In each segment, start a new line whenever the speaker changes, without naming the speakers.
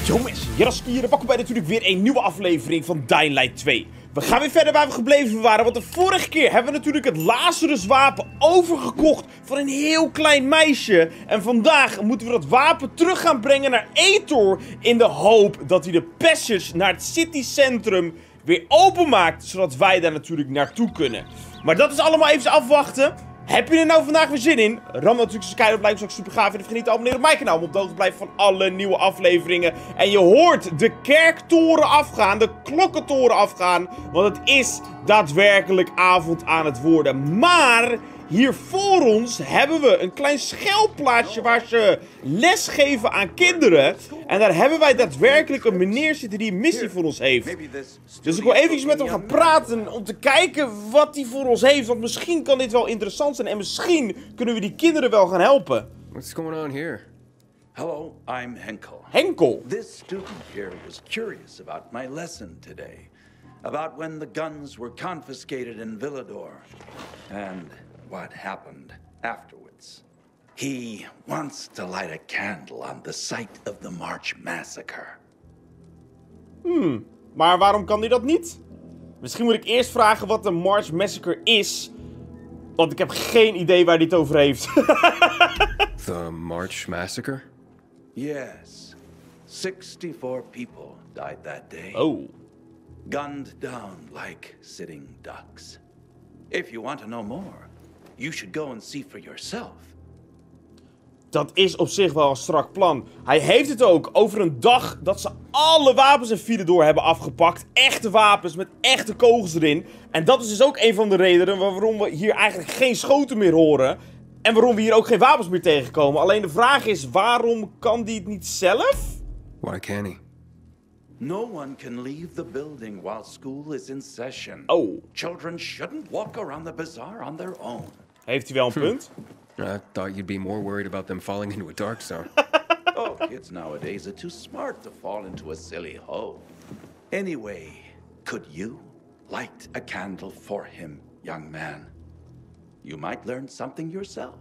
Yo mensen, Yarasky hier. Welkom bij natuurlijk weer een nieuwe aflevering van Dying Light 2. We gaan weer verder waar we gebleven waren, want de vorige keer hebben we natuurlijk het Lazaruswapen overgekocht van een heel klein meisje. En vandaag moeten we dat wapen terug gaan brengen naar Etor in de hoop dat hij de passage naar het citycentrum weer openmaakt, zodat wij daar natuurlijk naartoe kunnen. Maar dat is allemaal even afwachten. Heb je er nou vandaag weer zin in? Ram natuurlijk subscribe, blijf zo super gaaf. En vergeet niet te abonneren op mijn kanaal om op de hoogte te blijven van alle nieuwe afleveringen. En je hoort de kerktoren afgaan, de klokkentoren afgaan. Want het is daadwerkelijk avond aan het worden. Maar hier voor ons hebben we een klein schuilplaatsje waar ze les geven aan kinderen. En daar hebben wij daadwerkelijk een meneer zitten die een missie voor ons heeft. Dus ik wil even met hem gaan praten om te kijken wat hij voor ons heeft. Want misschien kan dit wel interessant zijn en misschien kunnen we die kinderen wel gaan helpen.
What's going on here?
Hello, I'm Henkel.
Henkel.
This student here was curious about my lesson today. About when the guns were confiscated in Villador. And what happened afterwards. He wants to light a candle on the site of the March massacre.
Maar waarom kan hij dat niet? Misschien moet ik eerst vragen wat de March massacre is. Want ik heb geen idee waar hij het over heeft.
The March massacre?
Yes. 64 people died that day.
Oh.
Gunned down like sitting ducks. If you want to know more, you should go and see for yourself.
Dat is op zich wel een strak plan. Hij heeft het ook over een dag dat ze alle wapens in Villador hebben afgepakt. Echte wapens met echte kogels erin. En dat is dus ook een van de redenen waarom we hier eigenlijk geen schoten meer horen. En waarom we hier ook geen wapens meer tegenkomen. Alleen de vraag is, waarom kan die het niet zelf?
Why can't he?
No one can leave the building while school is in session.
Oh.
Children shouldn't walk around the bazaar on their own.
Heeft hij wel een punt?
I thought you'd be more worried about them falling into a dark zone.
Oh, kids nowadays are too smart to fall into a silly hole. Anyway, could you light a candle for him, young man? You might learn something yourself.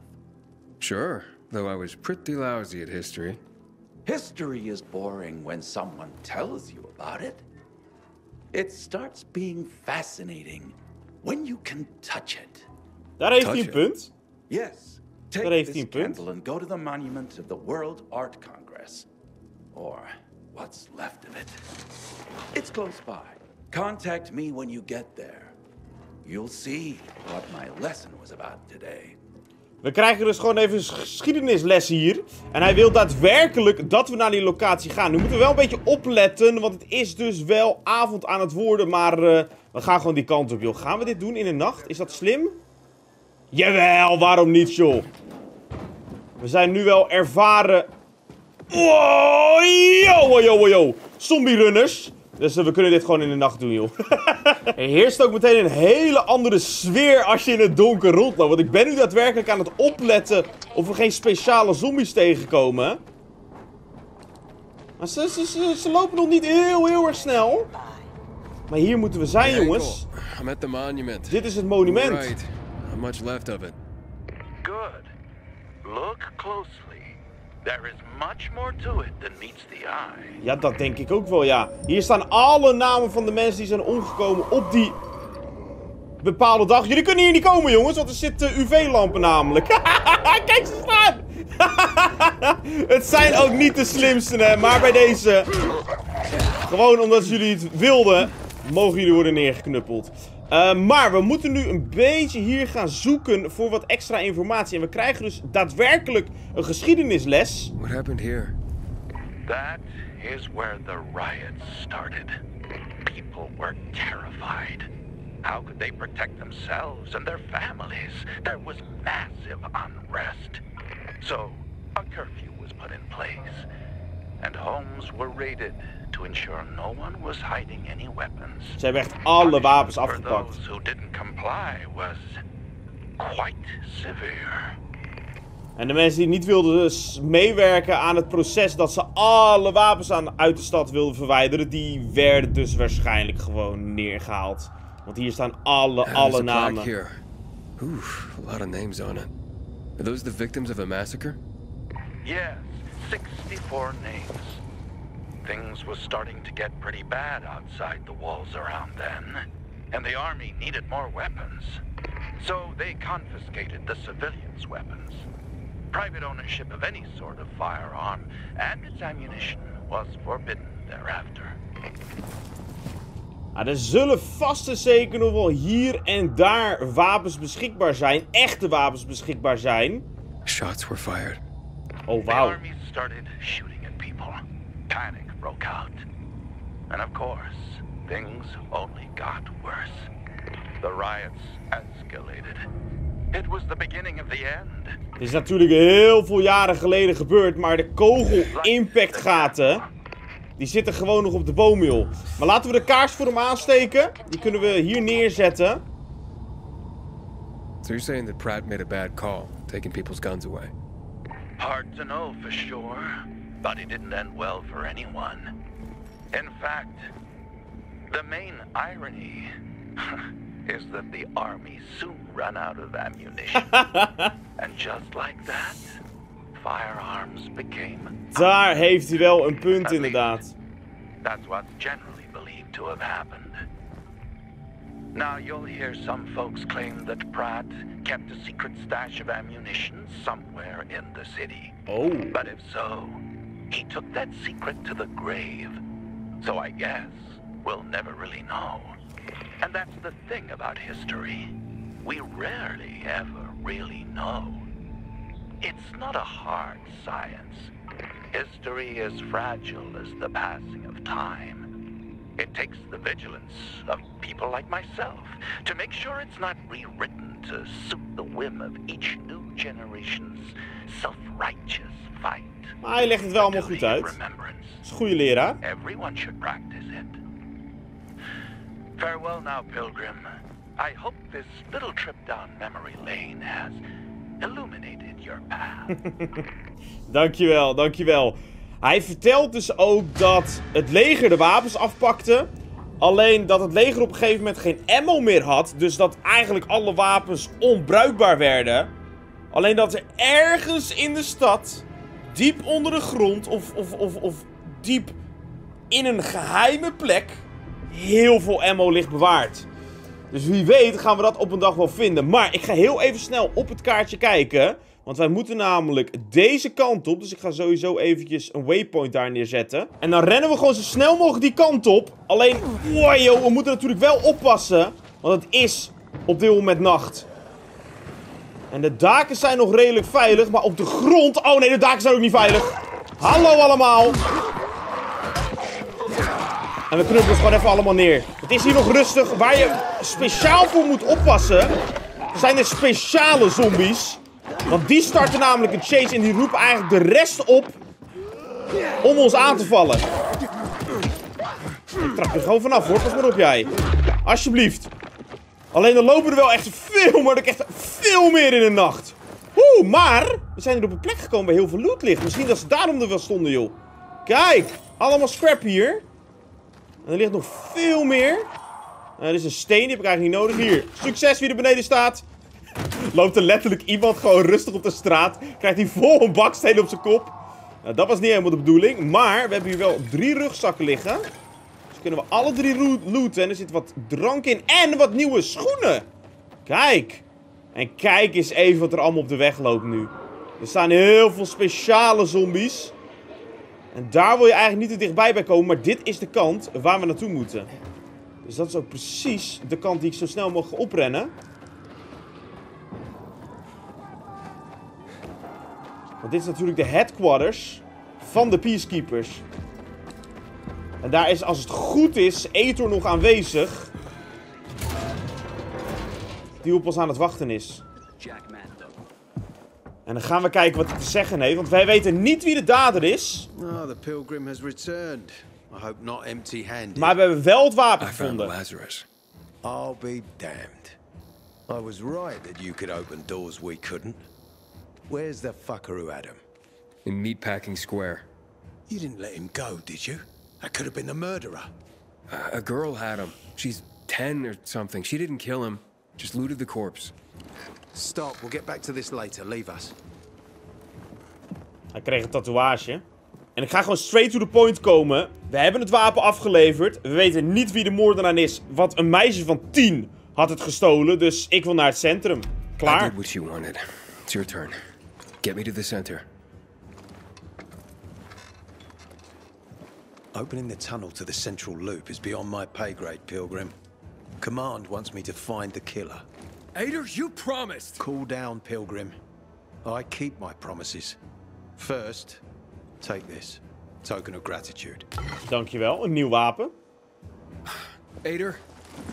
Sure, though I was pretty lousy at history.
History is boring when someone tells you about it. It starts being fascinating when you can touch it.
Daar heeft hij een punt.
Yes.
Daar
Take
heeft hij
this
een punt.
candle and go to the monument of the World Art Congress. Or what's left of it. It's close by. Contact me when you get there. You'll see what my lesson was about today.
We krijgen dus gewoon even een geschiedenisles hier. En hij wil daadwerkelijk dat we naar die locatie gaan. Nu moeten we wel een beetje opletten, want het is dus wel avond aan het worden. Maar we gaan gewoon die kant op, joh. Gaan we dit doen in de nacht? Is dat slim? Jawel, waarom niet, joh? We zijn nu wel ervaren. Wow, yo. Zombie runners. Dus we kunnen dit gewoon in de nacht doen, joh. Er heerst ook meteen een hele andere sfeer als je in het donker rondloopt. Want ik ben nu daadwerkelijk aan het opletten of we geen speciale zombies tegenkomen. Maar ze lopen nog niet heel erg snel. Maar hier moeten we zijn, jongens.
I'm at the monument.
Dit is het monument.
Right. Not much left of it.
Good. Look closely. There is much more to it than meets the eye.
Ja, dat denk ik ook wel, ja. Hier staan alle namen van de mensen die zijn omgekomen op die bepaalde dag. Jullie kunnen hier niet komen, jongens, want er zitten UV-lampen namelijk. Kijk, ze staan! Het zijn ook niet de slimste, hè, maar bij deze... Gewoon omdat jullie het wilden, mogen jullie worden neergeknuppeld. Maar we moeten nu een beetje hier gaan zoeken voor wat extra informatie. En we krijgen dus daadwerkelijk een geschiedenisles.
What happened here?
That is where the riots started. People were terrified. How could they protect themselves and their families? There was massive unrest. So, a curfew was put in place. And homes were raided to ensure no one was hiding any weapons.
Ze hebben echt alle wapens afgepakt.
For those who didn't comply was quite severe.
En de mensen die niet wilden dus meewerken aan het proces dat ze alle wapens uit de stad wilden verwijderen, die werden dus waarschijnlijk gewoon neergehaald. Want hier staan alle namen.
Here. Oof, a lot of names on it. Are those the victims of a massacre?
Yes, 64 names. Things was starting to get pretty bad outside the walls around then, and the army needed more weapons. So they confiscated the civilians' weapons. Private ownership of any sort of firearm and its ammunition was forbidden thereafter.
Er zullen vast en zeker nog wel hier en daar wapens beschikbaar zijn. Echte wapens beschikbaar zijn.
Shots were fired.
Oh,
The
wauw.
army started shooting at people. Panic broke out. And of course, things only got worse. The riots escalated. It was the beginning of the end.
Het is natuurlijk heel veel jaren geleden gebeurd, maar de kogel-impactgaten, die zitten gewoon nog op de boom, joh. Maar laten we de kaars voor hem aansteken. Die kunnen we hier neerzetten.
So you're saying that Pratt made a bad call, taking people's guns away?
Hard to know for sure, but it didn't end well for anyone. In fact, the main irony is that the army soon ran out of ammunition. And just like that, firearms became...
Daar heeft hij wel een punt, inderdaad.
That's what's generally believed to have happened. Now you'll hear some folks claim that Pratt kept a secret stash of ammunition somewhere in the city.
Oh.
But if so, he took that secret to the grave. So I guess we'll never really know. And that's the thing about history. We rarely ever really know. It's not a hard science. History is fragile as the passing of time. It takes the vigilance of people like myself to make sure it's not rewritten to suit the whim of each new generation's self-righteous fight.
Maar hij legt het wel allemaal goed uit. Dat is een goede leraar.
Everyone should practice it. Farewell now, pilgrim. I hope this little trip down memory lane has illuminated your path.
Dankjewel, dankjewel. Hij vertelt dus ook dat het leger de wapens afpakte. Alleen dat het leger op een gegeven moment geen ammo meer had. Dus dat eigenlijk alle wapens onbruikbaar werden. Alleen dat er ergens in de stad, diep onder de grond of diep in een geheime plek, heel veel ammo ligt bewaard. Dus wie weet gaan we dat op een dag wel vinden. Maar ik ga heel even snel op het kaartje kijken. Want wij moeten namelijk deze kant op. Dus ik ga sowieso eventjes een waypoint daar neerzetten. En dan rennen we gewoon zo snel mogelijk die kant op. Alleen, wow, joh, we moeten natuurlijk wel oppassen. Want het is op dit moment nacht. En de daken zijn nog redelijk veilig. Maar op de grond... Oh nee, de daken zijn ook niet veilig. Hallo allemaal. En we knuppelen gewoon even allemaal neer. Het is hier nog rustig. Waar je speciaal voor moet oppassen, zijn de speciale zombies. Want die starten namelijk een chase en die roepen eigenlijk de rest op om ons aan te vallen. Ik trap er gewoon vanaf, hoor. Pas maar op, jij. Alsjeblieft. Alleen dan lopen er wel echt veel, maar ook echt veel meer in de nacht. Maar we zijn hier op een plek gekomen waar heel veel loot ligt. Misschien dat ze daarom er wel stonden, joh. Kijk, allemaal scrap hier. En er ligt nog veel meer. Er is een steen, die heb ik eigenlijk niet nodig. Hier, succes wie er beneden staat. Loopt er letterlijk iemand gewoon rustig op de straat. Krijgt hij vol een baksteen op zijn kop. Nou, dat was niet helemaal de bedoeling. Maar we hebben hier wel 3 rugzakken liggen. Dus kunnen we alle 3 looten. En er zit wat drank in. En wat nieuwe schoenen. Kijk. En kijk eens even wat er allemaal op de weg loopt nu. Er staan heel veel speciale zombies. En daar wil je eigenlijk niet te dichtbij bij komen. Maar dit is de kant waar we naartoe moeten. Dus dat is ook precies de kant die ik zo snel mogelijk ga oprennen. Want dit is natuurlijk de headquarters van de Peacekeepers. En daar is, als het goed is, Etor nog aanwezig. Die op ons aan het wachten is. En dan gaan we kijken wat hij te zeggen heeft. Want wij weten niet wie de dader is.
Oh, the pilgrim has returned. I hope not empty-handed.
Maar we hebben wel het wapen
I found
gevonden.
Lazarus.
I'll be damned. I was right that you could open doors we couldn't. Where's the fucker who had him?
In Meatpacking Square.
You didn't let him go, did you? That could have been the murderer.
A girl had him. She's 10 or something. She didn't kill him. Just looted the corpse.
Stop, we'll get back to this later. Leave us.
Hij kreeg een tatoeage. En ik ga gewoon straight to the point komen. We hebben het wapen afgeleverd. We weten niet wie de moordenaar is. Want een meisje van 10 had het gestolen. Dus ik wil naar het centrum. Klaar.
I did what you wanted. It's your turn. Get me to the center.
Opening the tunnel to the central loop is beyond my pay grade, Pilgrim. Command wants me to find the killer.
Aiders, you promised!
Cool down, Pilgrim. I keep my promises. First, take this. Token of gratitude.
Dankjewel, een nieuw wapen.
Aider,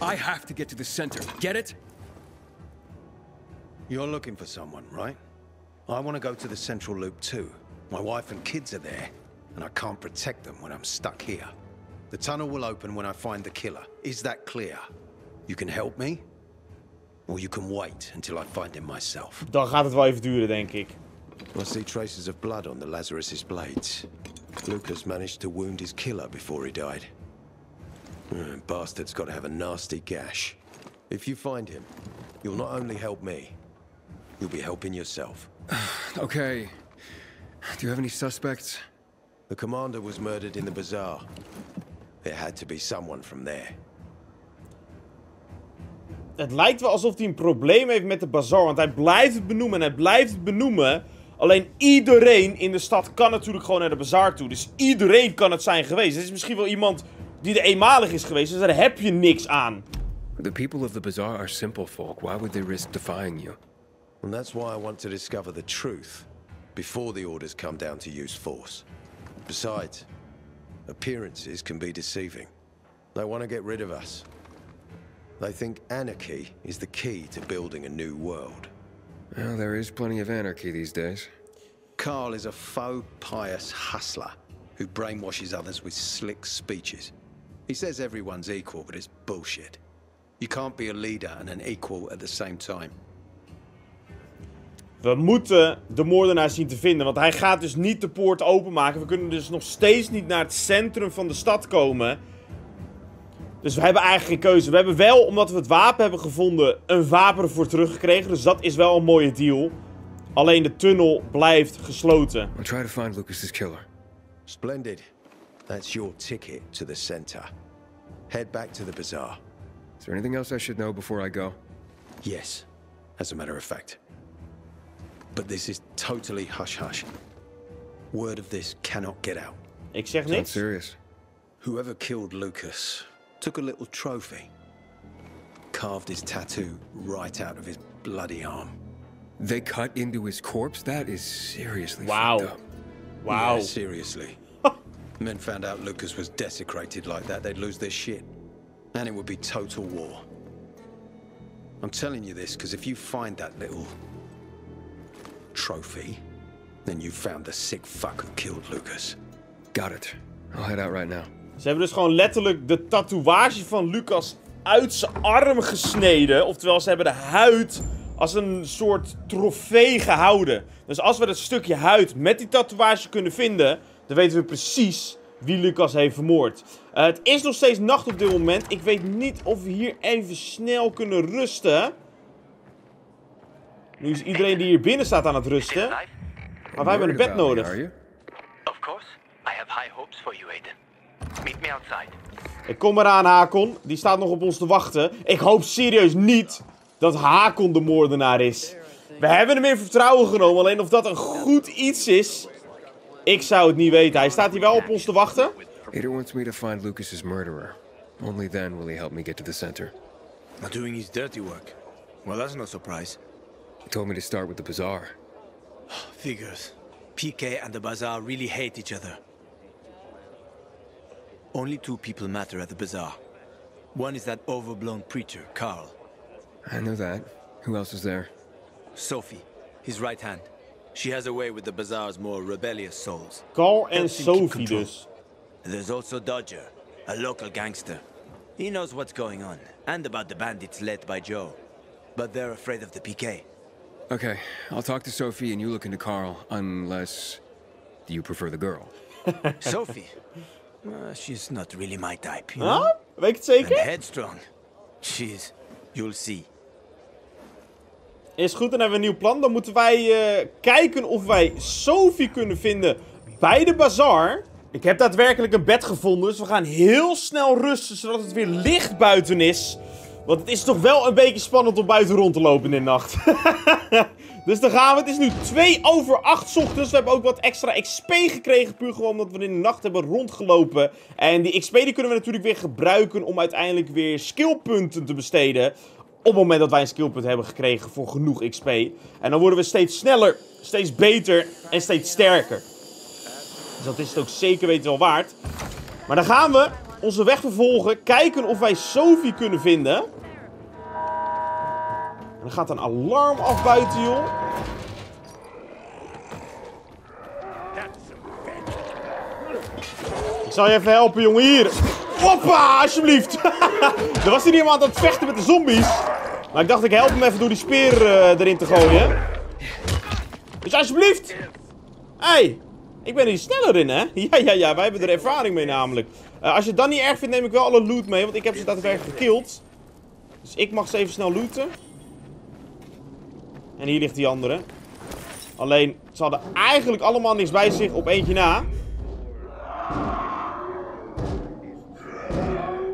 I have to get to the center. Get it?
You're looking for someone, right? I want to go to the central loop too. My wife and kids are there, and I can't protect them when I'm stuck here. The tunnel will open when I find the killer. Is that clear? You can help me, or you can wait until I find him myself.
Dan gaat het wel even duren, denk ik.
I see traces of blood on the Lazarus's blades. Lucas managed to wound his killer before he died. Bastard's got to have a nasty gash. If you find him, you'll not only help me, you'll be helping yourself.
Okay. Do you have any suspects?
The commander was murdered in the bazaar. It had to be someone from there.
Het lijkt wel alsof hij een probleem heeft met de bazaar. Want hij blijft het benoemen en hij blijft het benoemen. Alleen iedereen in de stad kan natuurlijk gewoon naar de bazaar toe. Dus iedereen kan het zijn geweest. Het is misschien wel iemand die er eenmalig is geweest. Dus daar heb je niks aan.
The people of the bazaar are simple folk. Why would they risk defying you?
And that's why I want to discover the truth before the orders come down to use force. Besides, appearances can be deceiving. They want to get rid of us. They think anarchy is the key to building a new world.
Well, there is plenty of anarchy these days.
Carl is a faux pious hustler who brainwashes others with slick speeches. He says everyone's equal, but it's bullshit. You can't be a leader and an equal at the same time.
We moeten de moordenaar zien te vinden, want hij gaat dus niet de poort openmaken. We kunnen dus nog steeds niet naar het centrum van de stad komen. Dus we hebben eigenlijk geen keuze. We hebben wel, omdat we het wapen hebben gevonden, een wapen ervoor teruggekregen. Dus dat is wel een mooie deal. Alleen de tunnel blijft gesloten.
I'll try to find Lucas's killer.
Splendid. That's your ticket to the center. Head back to the bazaar.
Is there anything else I should know before I go?
Yes, as a matter of fact. But this is totally hush-hush. Word of this cannot get out.
Ik zeg
Sounds
niks.
serious.
Whoever killed Lucas took a little trophy. Carved his tattoo right out of his bloody arm.
They cut into his corpse? That is seriously
Wow.
fucked up.
Wow.
Yeah, seriously. Men found out Lucas was desecrated like that, they'd lose their shit. And it would be total war. I'm telling you this because if you find that little trophy, then you found the sick fuck who killed Lucas.
Got it. I'll head out right now.
Ze hebben dus gewoon letterlijk de tatoeage van Lucas uit zijn arm gesneden. Oftewel, ze hebben de huid als een soort trofee gehouden. Dus als we dat stukje huid met die tatoeage kunnen vinden, dan weten we precies wie Lucas heeft vermoord. Het is nog steeds nacht op dit moment. Ik weet niet of we hier even snel kunnen rusten. Nu is iedereen die hier binnen staat aan het rusten. Maar wij hebben een bed nodig.
Of course, I have high hopes for you, Aiden. Meet me outside.
Ik kom eraan, Hakon. Die staat nog op ons te wachten. Ik hoop serieus niet dat Hakon de moordenaar is. We hebben hem in vertrouwen genomen. Alleen of dat een goed iets is, ik zou het niet weten. Hij staat hier wel op ons te wachten.
Ader wants me to find Lucas's murderer. Only then will he help me get to the center.
Not doing his dirty work. Well, that's no surprise.
He told me to start with the bazaar.
Figures. PK and the bazaar really hate each other. Only two people matter at the bazaar. One is that overblown preacher, Carl.
I know that. Who else is there?
Sophie, his right hand. She has a way with the bazaar's more rebellious souls.
Carl en
Helps him keep
Sophie
control.
dus.
There's also Dodger, a local gangster. He knows what's going on, and about the bandits led by Joe. But they're afraid of the PK.
Okay, I'll talk to Sophie and you look into Carl, unless you prefer the girl.
Sophie? She's not really my type, you know?
Huh? Weet je het
And
zeker?
headstrong. You'll see.
Is goed, dan hebben we een nieuw plan. Dan moeten wij kijken of wij Sophie kunnen vinden bij de bazaar. Ik heb daadwerkelijk een bed gevonden, dus we gaan heel snel rusten, zodat het weer licht buiten is. Want het is toch wel een beetje spannend om buiten rond te lopen in de nacht. Dus dan gaan we. Het is nu 7:02 's ochtends. We hebben ook wat extra XP gekregen, puur gewoon omdat we in de nacht hebben rondgelopen. En die XP die kunnen we natuurlijk weer gebruiken om uiteindelijk weer skillpunten te besteden. Op het moment dat wij een skillpunt hebben gekregen voor genoeg XP. En dan worden we steeds sneller, steeds beter en steeds sterker. Dus dat is het ook zeker weten wel waard. Maar dan gaan we onze weg vervolgen. Kijken of wij Sophie kunnen vinden. En dan gaat een alarm af buiten, joh. Ik zal je even helpen, jongen. Hier. Hoppa, alsjeblieft. Er was hier iemand aan het vechten met de zombies. Maar ik dacht, ik help hem even door die speer erin te gooien. Dus alsjeblieft. Hey. Ik ben hier sneller in, hè? Ja, wij hebben er ervaring mee namelijk. Als je het dan niet erg vindt, neem ik wel alle loot mee. Want ik heb ze daadwerkelijk gekillt. Dus ik mag ze even snel looten. En hier ligt die andere. Alleen, ze hadden eigenlijk allemaal niks bij zich op eentje na.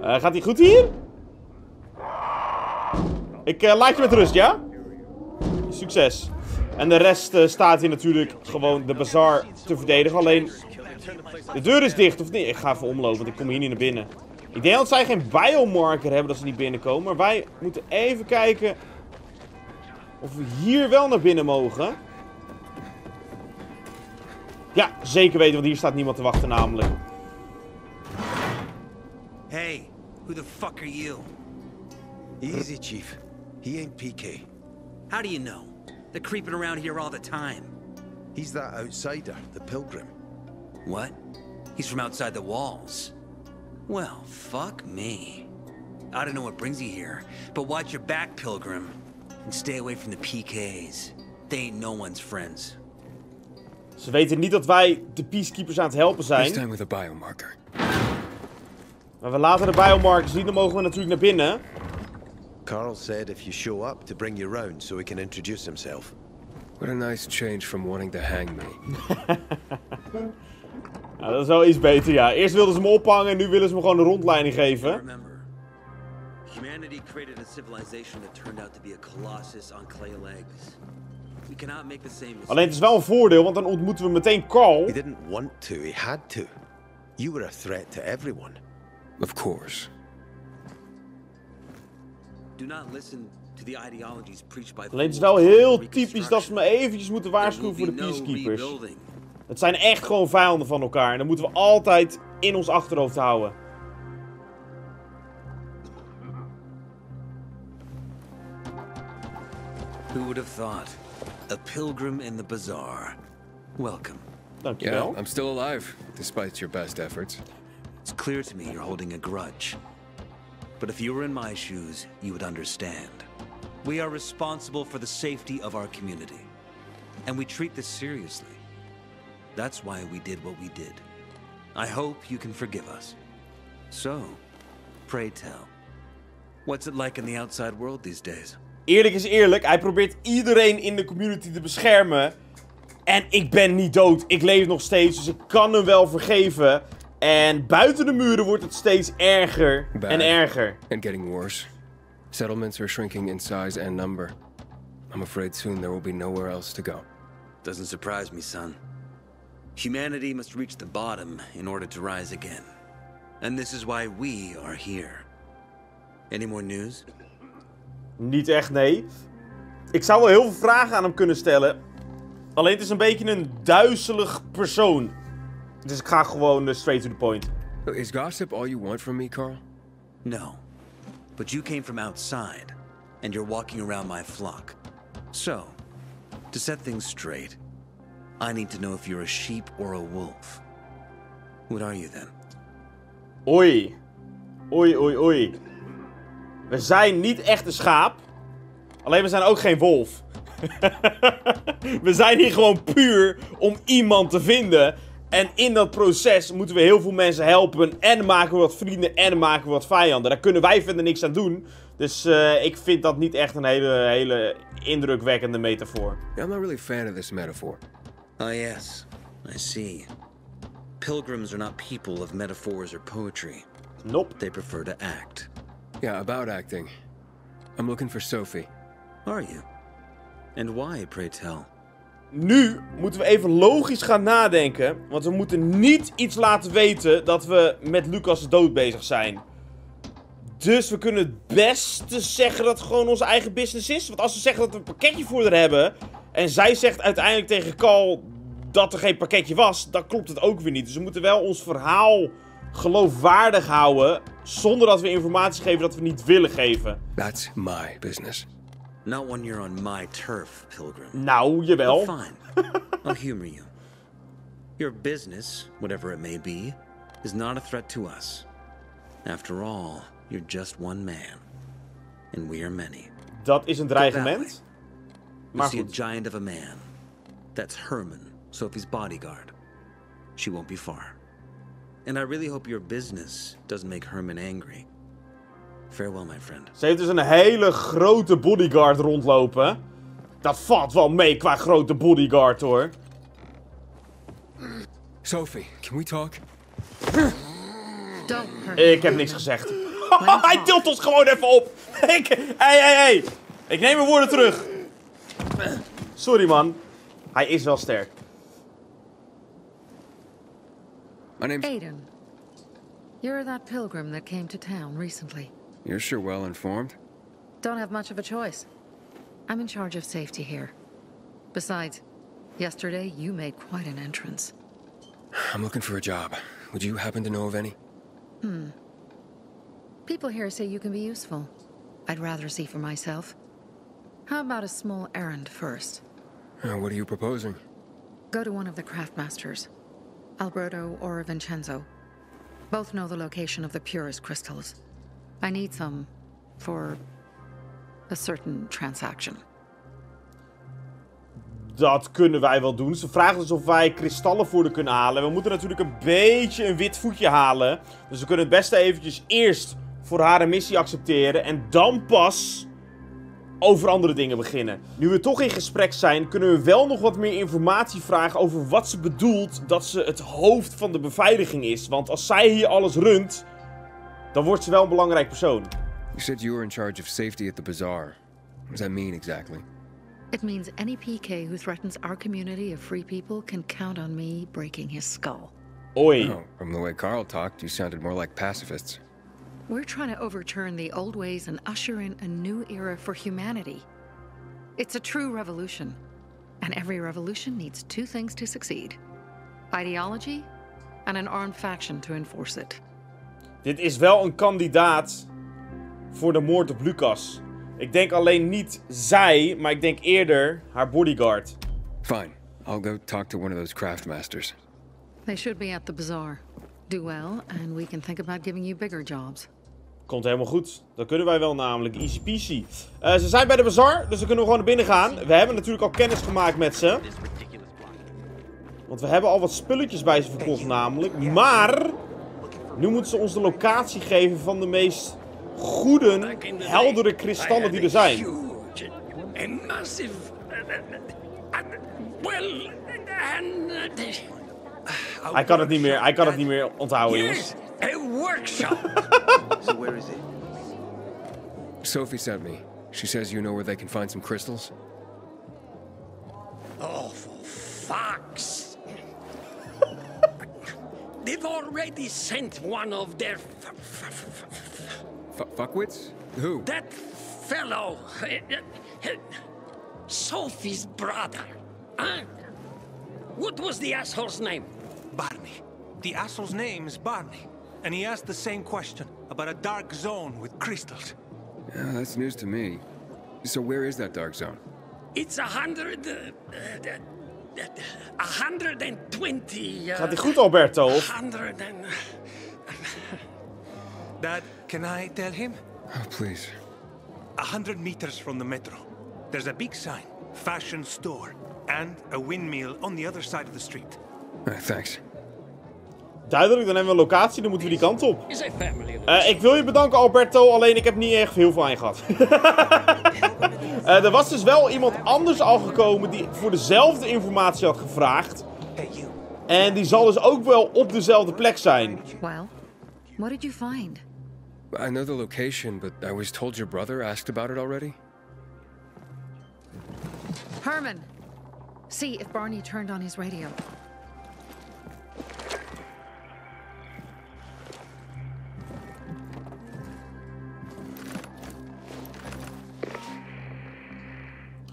Gaat die goed hier? Ik laat je met rust, ja? Succes. En de rest staat hier natuurlijk gewoon de bazaar te verdedigen. Alleen, de deur is dicht, of niet? Ik ga even omlopen, want ik kom hier niet naar binnen. Ik denk dat zij geen biomarker hebben dat ze niet binnenkomen. Maar wij moeten even kijken of we hier wel naar binnen mogen. Ja, zeker weten, want hier staat niemand te wachten namelijk.
Hey, who the fuck are you?
Easy, Chief. He ain't PK.
How do you know? They're creeping around here all the time.
He's that outsider, the pilgrim.
What? He's from outside the walls. Well, fuck me. I don't know what brings you here, but watch your back, pilgrim. And stay away from the PKs. They ain't no one's friends.
Ze weten niet dat wij de peacekeepers aan het helpen zijn.
This time with a biomarker.
Maar we laten de biomarkers zien, dan mogen we natuurlijk naar binnen.
Carl said if you show up to bring you round so he can introduce himself.
What a nice change from wanting to hang me.
Nou, dat is wel iets beter, ja. Eerst wilden ze me ophangen en nu willen ze me gewoon een rondleiding geven.
Remember, humanity created a civilization that turned out to be a colossus on clay legs. We cannot make the same mistake.
Alleen het is wel een voordeel, want dan ontmoeten we meteen Carl.
He didn't want to, he had to. You were a threat to everyone.
Of course.
Do not listen to the ideologies preached by.
Alleen het is wel heel typisch dat ze me eventjes moeten waarschuwen voor de peacekeepers. Het zijn echt gewoon vijanden van elkaar. En dat moeten we altijd in ons achterhoofd houden.
Who would have thought? A pilgrim in the bazaar. Welcome.
Dankjewel.
Yeah, I'm still alive, despite your best efforts.
It's clear to me you're holding a grudge. But if you were in my shoes, you would understand. We are responsible for the safety of our community. And we treat this seriously. That's why we did what we did. I hope you can forgive us. So, pray tell. What's it like in the outside world these days?
Eerlijk is eerlijk, hij probeert iedereen in de community te beschermen. En ik ben niet dood. Ik leef nog steeds, dus ik kan hem wel vergeven. En buiten de muren wordt het steeds erger en erger.
And getting worse. Settlements are shrinking in size and number. I'm afraid soon there will be nowhere else to go.
Doesn't surprise me, son. Humanity must reach the bottom in order to rise again. And this is why we are here. Any more news?
Niet echt, nee. Ik zou wel heel veel vragen aan hem kunnen stellen. Alleen het is een beetje een duizelig persoon. Dus ik ga gewoon straight to the point.
Is gossip all you want from me, Carl?
No. But you came from outside, and you're walking around my flock. So, to set things straight, I need to know if you're a sheep or a wolf. What are you then?
Oei. Oei, oei, oei. We zijn niet echt een schaap. Alleen we zijn ook geen wolf. We zijn hier gewoon puur om iemand te vinden. En in dat proces moeten we heel veel mensen helpen. En maken we wat vrienden en maken we wat vijanden. Daar kunnen wij verder niks aan doen. Dus ik vind dat niet echt een hele indrukwekkende metafoor.
I'm not really a fan of this metaphor.
Ah, yes. I see. Pilgrims are not people of metaphors or poetry.
Nope.
They prefer to act.
Yeah, about acting. I'm looking for Sophie.
Are you? And why, pray tell?
Nu moeten we even logisch gaan nadenken. Want we moeten niet iets laten weten dat we met Lucas' dood bezig zijn. Dus we kunnen het beste zeggen dat het gewoon onze eigen business is. Want als we zeggen dat we een pakketje voor haar hebben. En zij zegt uiteindelijk tegen Carl dat er geen pakketje was. Dan klopt het ook weer niet. Dus we moeten wel ons verhaal geloofwaardig houden. Zonder dat we informatie geven dat we niet willen geven.
That's my business.
Not when you're on my turf, Pilgrim.
Nou, jawel.
But fine. I'll humor you. Your business, whatever it may be, is not a threat to us. After all, you're just one man. And we are many.
Dat is een dreigement.
We
Maar
see a
goed.
giant of a man. That's Herman, Sophie's bodyguard. She won't be far. And I really hope your business doesn't make Herman angry. Farewell, my friend.
Ze heeft dus een hele grote bodyguard rondlopen. Dat valt wel mee qua grote bodyguard, hoor.
Sophie, can we talk?
Don't hurt
Ik heb niks gezegd. Hij tilt ons gewoon even op. Hey. Ik neem mijn woorden terug. Sorry, man. Hij is wel sterk.
My name's...
Aiden. You're that pilgrim that came to town recently.
You're sure well informed.
Don't have much of a choice. I'm in charge of safety here. Besides, yesterday you made quite an entrance.
I'm looking for a job. Would you happen to know of any?
People here say you can be useful. I'd rather see for myself. How about a small errand first?
What are you proposing?
Go to one of the craftmasters, Alberto or Vincenzo. Both know the location of the purest crystals. I need some for a certain transaction.
Dat kunnen wij wel doen. Ze vragen dus of wij kristallen voor haar kunnen halen. We moeten natuurlijk een beetje een wit voetje halen. Dus we kunnen het beste eventjes eerst voor haar een missie accepteren. En dan pas over andere dingen beginnen. Nu we toch in gesprek zijn, kunnen we wel nog wat meer informatie vragen over wat ze bedoelt dat ze het hoofd van de beveiliging is. Want als zij hier alles runt, dan wordt ze wel een belangrijk persoon.
You said you were in charge of safety at the bazaar. What does that mean exactly?
It means any PK who threatens our community of free people can count on me breaking his skull.
Oei.
Oh, from the way Carl talked, you sounded more like pacifists.
We're trying to overturn the old ways and usher in a new era for humanity. It's a true revolution. And every revolution needs two things to succeed: ideology and an armed faction to enforce it.
Dit is wel een kandidaat voor de moord op Lucas. Ik denk alleen niet zij, maar ik denk eerder haar bodyguard.
Fine. I'll go talk to one of those craftmasters.
They should be at the bazaar. Do well, and we can think about giving you bigger jobs.
Komt helemaal goed. Dat kunnen wij wel namelijk. Easy peasy. Ze zijn bij de bazaar, dus dan kunnen we gewoon naar binnen gaan. We hebben natuurlijk al kennis gemaakt met ze. Want we hebben al wat spulletjes bij ze verkocht namelijk. Maar nu moeten ze ons de locatie geven van de meest goede, heldere kristallen die er zijn.
And massive, well, and
Hij kan het niet meer onthouden, jongens.
a workshop.
So where is it?
Sophie sent me. She says you know where they can find some crystals?
Oh, for fuck's! They've already sent one of their
Fuckwits? Who?
that fellow, Sophie's brother. Huh? What was the asshole's name?
Barney. The asshole's name is Barney, and he asked the same question about a dark zone with crystals.
Yeah, that's news to me. So where is that dark zone?
It's 120.
Gaat die goed, Alberto?
100 and...
Dad, can I tell him?
Oh, please.
100 meters from the metro. There's a big sign, fashion store, and a windmill on the other side of the street.
Thanks.
Duidelijk, dan hebben we een locatie, dan moeten we die kant op.
Is a family.
Ik wil je bedanken, Alberto, alleen ik heb niet echt heel veel aan je gehad. Er was dus wel iemand anders al gekomen die voor dezelfde informatie had gevraagd. En die zal dus ook wel op dezelfde plek zijn.
Well, what did you find?
I know the location, but I was told your brother asked about it already.
Herman, see if Barney turned on his radio.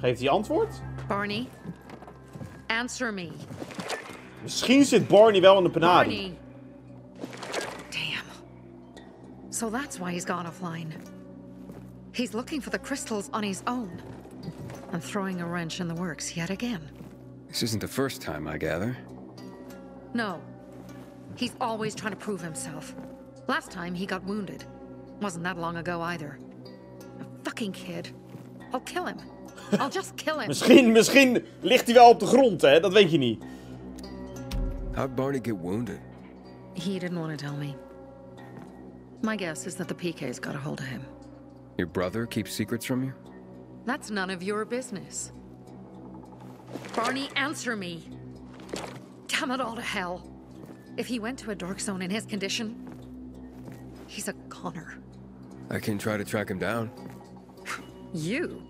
Geeft hij antwoord?
Barney, answer me.
Misschien zit Barney wel in de penari.
Barney. Damn. So that's why he's gone offline. He's looking for the crystals on his own. And throwing a wrench in the works yet again.
This isn't the first time, I gather.
No. He's always trying to prove himself. Last time he got wounded. Wasn't that long ago either. A fucking kid. I'll kill him. I'll just kill him.
Misschien ligt hij wel op de grond, hè? Dat weet je niet.
How'd Barney get wounded?
He didn't want to tell me. My guess is that the PK's got a hold of him.
Your brother keeps secrets from you?
That's none of your business. Barney, answer me. Damn it all to hell. If he went to a dark zone in his condition, he's a goner.
I can try to track him down.
You?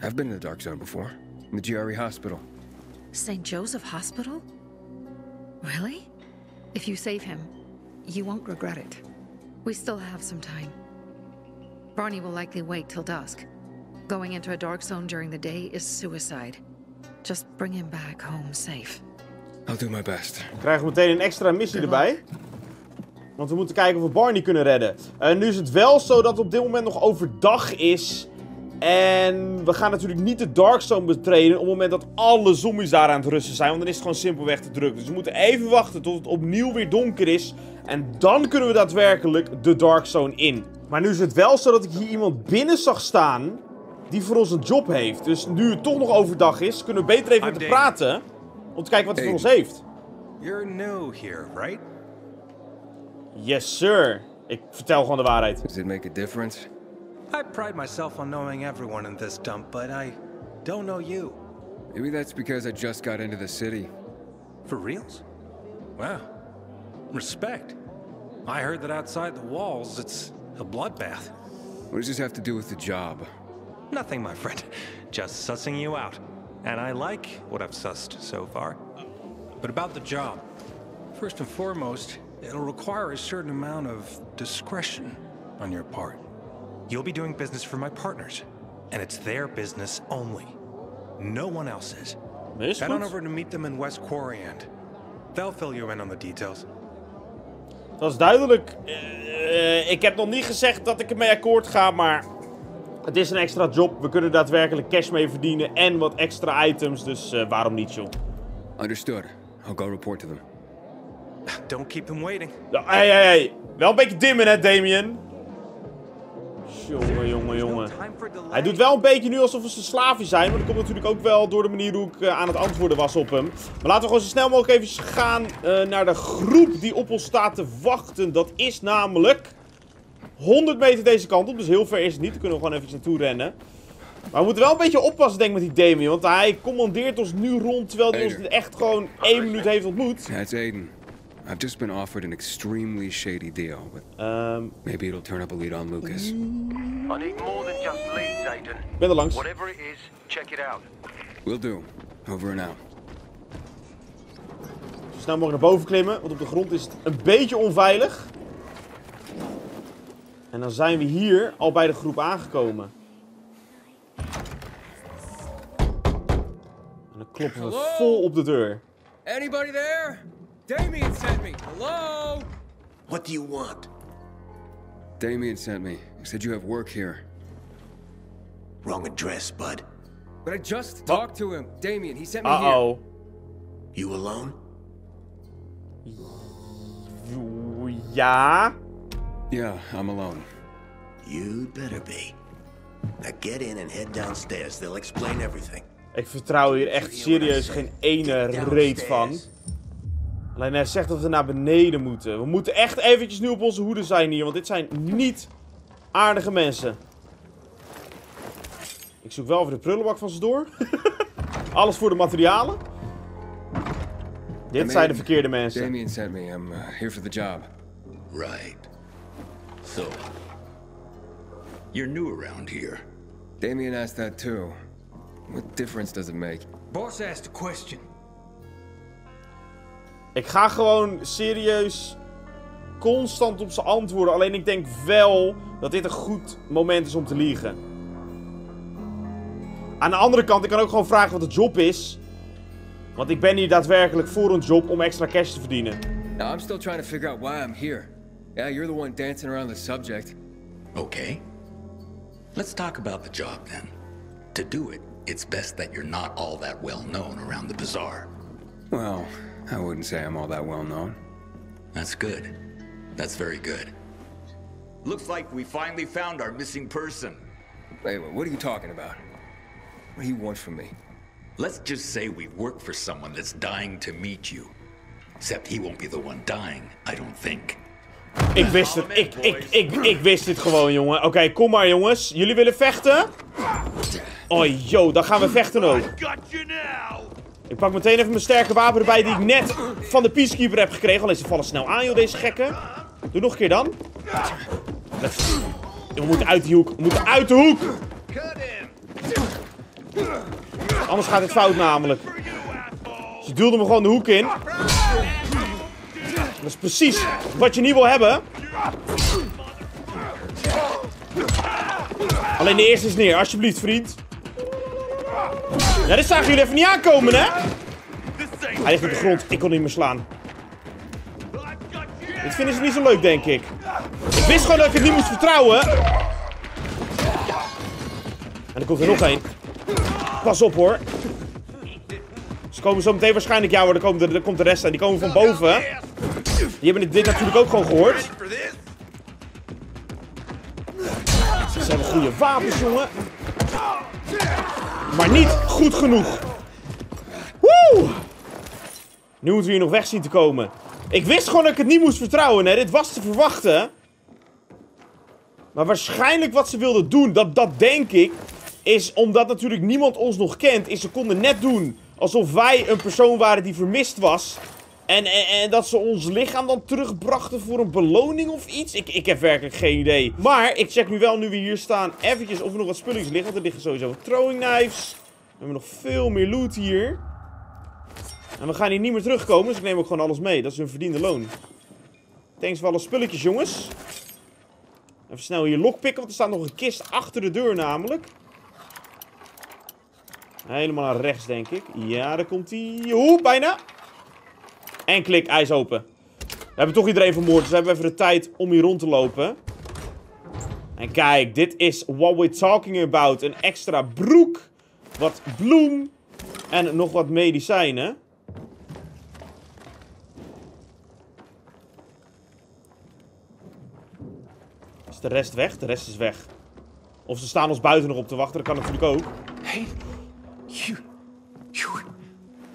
I've been in the dark zone before. In the GRE hospital.
St. Joseph Hospital? Really? If you save him, you won't regret it. We still have some time. Barney will likely wait till dusk. Going into a dark zone during the day is suicide. Just bring him back home safe.
I'll do my best.
We krijgen meteen een extra missie erbij. Want we moeten kijken of we Barney kunnen redden. Nu is het wel zo dat het op dit moment nog overdag is. En we gaan natuurlijk niet de Dark Zone betreden op het moment dat alle zombies daar aan het rusten zijn. Want dan is het gewoon simpelweg te druk. Dus we moeten even wachten tot het opnieuw weer donker is. En dan kunnen we daadwerkelijk de Dark Zone in. Maar nu is het wel zo dat ik hier iemand binnen zag staan die voor ons een job heeft. Dus nu het toch nog overdag is, kunnen we beter even met hem praten. Om te kijken wat hij voor ons heeft.
You're new here, right?
Yes, sir. Ik vertel gewoon de waarheid.
Does it make a difference?
I pride myself on knowing everyone in this dump, but I don't know you.
Maybe that's because I just got into the city.
For reals? Wow. Respect. I heard that outside the walls, it's a bloodbath.
What does this have to do with the job?
Nothing, my friend. Just sussing you out. And I like what I've sussed so far. But about the job. First and foremost, it'll require a certain amount of discretion on your part. You'll be doing business for my partners. And it's their business only. No one else's. Head on over to meet them in West Quarry End. They'll fill you in on the details.
Dat is duidelijk. Ik heb nog niet gezegd dat ik ermee akkoord ga, maar het is een extra job. We kunnen daadwerkelijk cash mee verdienen en wat extra items, dus waarom niet, joh.
Understood. I'll go report to them.
Don't keep them waiting.
Hey. Wel een beetje dimmen, hè, Damien? Jongen. Hij doet wel een beetje nu alsof we zijn slaafje zijn. Maar dat komt natuurlijk ook wel door de manier hoe ik aan het antwoorden was op hem. Maar laten we gewoon zo snel mogelijk even gaan naar de groep die op ons staat te wachten. Dat is namelijk 100 meter deze kant op. Dus heel ver is het niet. Daar kunnen we gewoon even naartoe rennen. Maar we moeten wel een beetje oppassen, denk ik, met die Damien. Want hij commandeert ons nu rond, terwijl hij ons echt gewoon 1 minuut heeft ontmoet.
That's Aiden. I've just been offered an extremely shady deal, but maybe it'll turn up a lead on Lucas.
I need more than just leads, Aiden.
Ben er langs.
Whatever it is, check it out.
Will do. Over and out.
Zo snel mogelijk naar boven klimmen, want op de grond is het een beetje onveilig. En dan zijn we hier al bij de groep aangekomen. En dan kloppen we vol op de deur.
Anybody there? Damien sent me. Hello?
What do you want?
Damien sent me. He said you have work here.
Wrong address, bud.
But I just talked to him. Damien, he sent me here.
Uh-oh.
You alone?
Ja?
Yeah, I'm alone.
You'd better be. Now get in and head downstairs. They'll explain everything.
Ik vertrouw hier echt serieus geen ene reet van. Alleen hij zegt dat we naar beneden moeten. We moeten echt eventjes nu op onze hoede zijn hier. Want dit zijn niet aardige mensen. Ik zoek wel even de prullenbak van ze door. Alles voor de materialen. Dit zijn de verkeerde mensen.
Damien sent me. I'm here for the job.
Right. So, you're new around here.
Damien asked that too. What difference does it make?
Boss asked a question.
Ik ga gewoon serieus constant op ze antwoorden. Alleen ik denk wel dat dit een goed moment is om te liegen. Aan de andere kant, ik kan ook gewoon vragen wat de job is. Want ik ben hier daadwerkelijk voor een job om extra cash te verdienen.
Now, I'm still trying to figure out why I'm here. Yeah, you're the one dancing around the subject.
Okay. Let's talk about the job then. To do it, it's best that you're not all that well known around the bazaar.
Well, I wouldn't say I'm all that well known.
That's good. That's very good. Looks like we finally found our missing person.
Wait, what are you talking about? What do you want from me?
Let's just say we work for someone that's dying to meet you. Except he won't be the one dying, I don't think.
Ik wist het. Ik wist dit gewoon, jongen. Oké, kom maar, jongens. Jullie willen vechten? Oh, yo, dan gaan we vechten ook. Ik pak meteen even mijn sterke wapen erbij die ik net van de peacekeeper heb gekregen. Alleen ze vallen snel aan, joh, deze gekken. Doe nog een keer dan. We moeten uit die hoek. We moeten uit de hoek. Anders gaat het fout namelijk. Ze duwden me gewoon de hoek in. Dat is precies wat je niet wil hebben. Alleen de eerste is neer, alsjeblieft, vriend. Ja, dit zagen jullie even niet aankomen, hè? Hij ligt op de grond, ik kon niet meer slaan. Dit vinden ze niet zo leuk, denk ik. Ik wist gewoon dat ik het niet moest vertrouwen. En er komt er nog één. Pas op, hoor. Ze komen zo meteen waarschijnlijk... Ja, hoor, er komt de rest aan. Die komen van boven. Die hebben dit natuurlijk ook gewoon gehoord. Dat zijn goede wapens, jongen. Maar niet goed genoeg. Woe! Nu moeten we hier nog weg zien te komen. Ik wist gewoon dat ik het niet moest vertrouwen, hè. Dit was te verwachten. Maar waarschijnlijk wat ze wilden doen, dat denk ik... is omdat natuurlijk niemand ons nog kent... is ze konden net doen alsof wij een persoon waren die vermist was... En dat ze ons lichaam dan terugbrachten voor een beloning of iets? Ik heb werkelijk geen idee. Maar ik check nu wel, nu we hier staan, eventjes of er nog wat spulletjes liggen. Want er liggen sowieso wat throwing knives. We hebben nog veel meer loot hier. En we gaan hier niet meer terugkomen, dus ik neem ook gewoon alles mee. Dat is hun verdiende loon. Thanks voor alle spulletjes, jongens. Even snel hier lockpikken, want er staat nog een kist achter de deur namelijk. Helemaal naar rechts, denk ik. Ja, daar komt hij. Oeh, bijna. En klik, ijs open. We hebben toch iedereen vermoord, dus we hebben even de tijd om hier rond te lopen. En kijk, dit is what we're talking about. Een extra broek, wat bloem en nog wat medicijnen. Is de rest weg? De rest is weg. Of ze staan ons buiten nog op te wachten, dat kan natuurlijk ook.
Hey,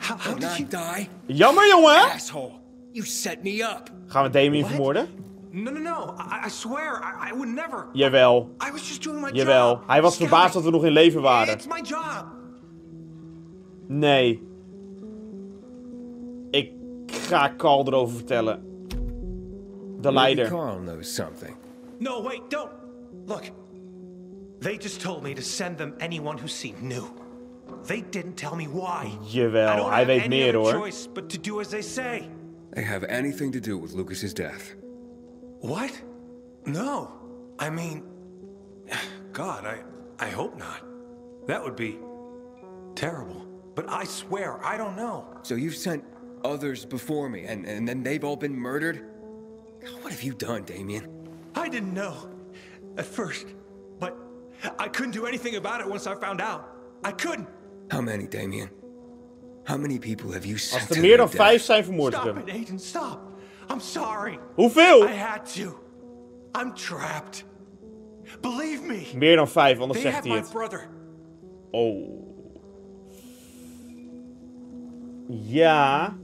how did you die?
Jammer, jongen!
Asshole, you set me up.
Gaan we Damien vermoorden?
No. I swear, I would never.
Jawel.
I was just doing my
Jawel.
job.
Hij was verbaasd dat we nog in leven waren.
It's my job.
Nee. Ik ga Carl erover vertellen. De leider.
Carl knows something.
No, wait, don't. Look. They just told me to send them anyone who seemed new. They didn't tell me why.
Jawel, hij weet meer, hoor.
Choice but to do as they say.
They have anything to do with Lucas's death.
What? No. I mean, God, I hope not. That would be terrible. But I swear, I don't know.
So you've sent others before me, and then they've all been murdered? What have you done, Damien?
I didn't know at first, but I couldn't do anything about it once I found out. I couldn't.
How many, Damien? How many people have you sent?
Als er meer dan 5 zijn vermoord,
Stop it, Aiden, stop. I'm sorry.
Hoeveel?
I had to. I'm trapped. Believe me.
Meer dan 5, anders
They
zegt
have
hij
my
het.
brother.
Oh. Ja.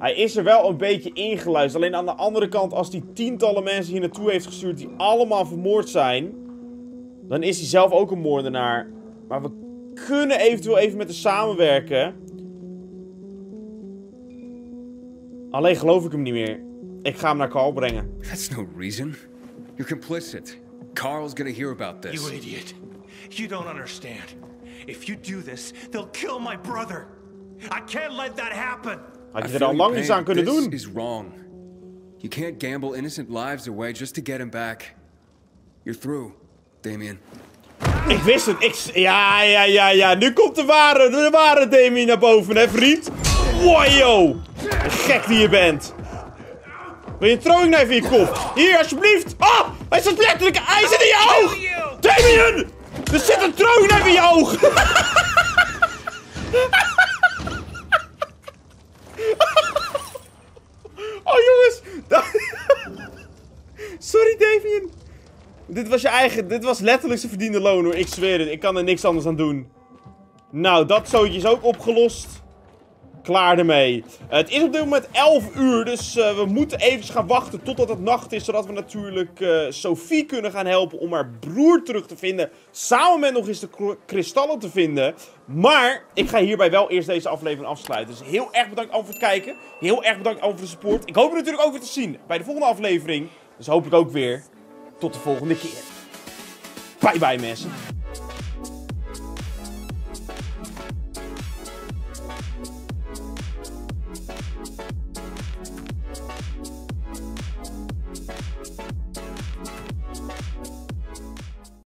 Hij is er wel een beetje ingeluisterd. Alleen aan de andere kant, als hij tientallen mensen hier naartoe heeft gestuurd die allemaal vermoord zijn, dan is hij zelf ook een moordenaar. Maar we kunnen eventueel even met hem samenwerken. Alleen geloof ik hem niet meer. Ik ga hem naar Carl brengen.
That's no reason. You're complicit. Carl's gonna hear about this.
You idiot. You don't understand. If you do this, they'll kill my brother. I can't let that happen.
Had je er al lang iets aan kunnen doen?
This is wrong. You can't gamble innocent lives away just to get him back. You're through, Damien.
Ik wist het. Ja. Nu komt de ware Damien naar boven, hè, vriend? Wow, yo. Gek die je bent. Wil je een throwing knife in je kop? Hier, alsjeblieft. Ah, hij zit letterlijk ijs in je oog. Damien! Er zit een throwing knife in je oog. Oh, jongens. Sorry, Damien. Dit was je eigen... Dit was letterlijk zijn verdiende loon, hoor. Ik zweer het. Ik kan er niks anders aan doen. Nou, dat zootje is ook opgelost. Klaar ermee. Het is op dit moment 11 uur. Dus we moeten even gaan wachten totdat het nacht is. Zodat we natuurlijk Sophie kunnen gaan helpen om haar broer terug te vinden. Samen met nog eens de kristallen te vinden. Maar ik ga hierbij wel eerst deze aflevering afsluiten. Dus heel erg bedankt allemaal voor het kijken. Heel erg bedankt allemaal voor de support. Ik hoop je natuurlijk ook weer te zien bij de volgende aflevering. Dus hoop ik ook weer tot de volgende keer. Bye bye mensen.